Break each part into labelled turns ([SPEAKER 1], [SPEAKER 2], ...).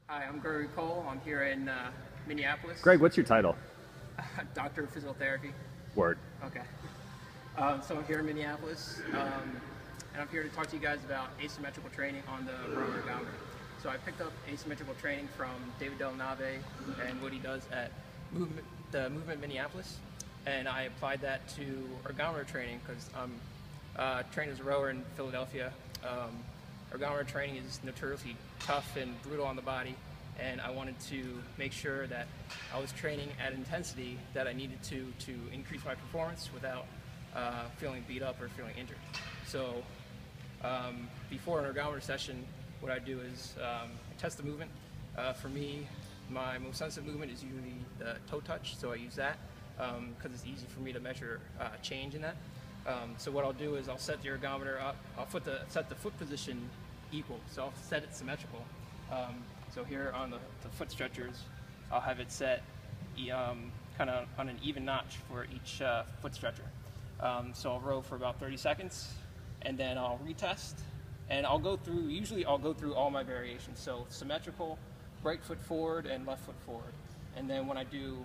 [SPEAKER 1] Hi, I'm Gregory Cole. I'm here in Minneapolis.
[SPEAKER 2] Greg, what's your title?
[SPEAKER 1] Doctor of Physical Therapy.
[SPEAKER 2] Word.
[SPEAKER 1] Okay. So I'm here in Minneapolis, and I'm here to talk to you guys about asymmetrical training on the rower ergometer. So I picked up asymmetrical training from David Delnave and what he does at the Movement Minneapolis, and I applied that to ergometer training because I'm trained as a rower in Philadelphia. Ergometer training is notoriously tough and brutal on the body, and I wanted to make sure that I was training at intensity that I needed to increase my performance without feeling beat up or feeling injured. So before an ergometer session, what I do is I test the movement. For me, my most sensitive movement is usually the toe touch, so I use that because it's easy for me to measure change in that. So what I'll do is I'll set the ergometer up. I'll set the foot position equal, so I'll set it symmetrical. So here on the foot stretchers, I'll have it set kind of on an even notch for each foot stretcher. So I'll row for about 30 seconds, and then I'll retest, and usually I'll go through all my variations. So symmetrical, right foot forward, and left foot forward. And then when I do,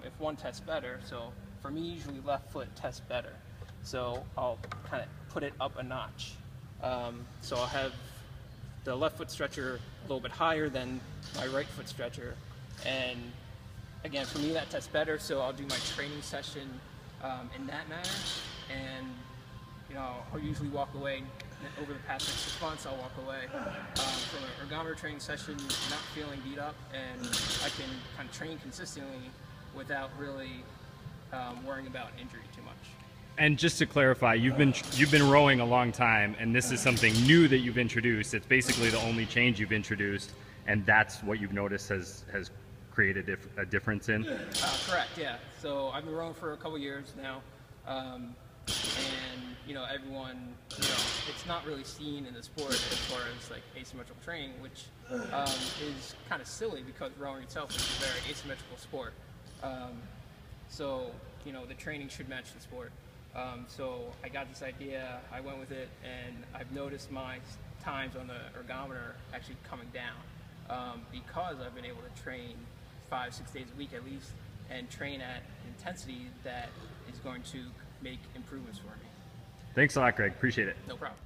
[SPEAKER 1] if one tests better, so for me usually left foot tests better. So I'll kind of put it up a notch. So I'll have the left foot stretcher a little bit higher than my right foot stretcher. And again, for me that tests better, so I'll do my training session in that manner. And I'll usually walk away. Over the past 6 months, I'll walk away from an ergometer training session not feeling beat up, and I can kind of train consistently without really worrying about injury too much.
[SPEAKER 2] And just to clarify, you've been rowing a long time, and this is something new that you've introduced. It's basically the only change you've introduced, and that's what you've noticed has created a difference in?
[SPEAKER 1] Correct, yeah. So I've been rowing for a couple years now, and everyone, it's not really seen in the sport as far as like asymmetrical training, which is kind of silly because rowing itself is a very asymmetrical sport. So the training should match the sport. So I got this idea, I went with it, and I've noticed my times on the ergometer actually coming down because I've been able to train 5-6 days a week at least, and train at intensity that is going to make improvements for me.
[SPEAKER 2] Thanks a lot, Greg. Appreciate it.
[SPEAKER 1] No problem.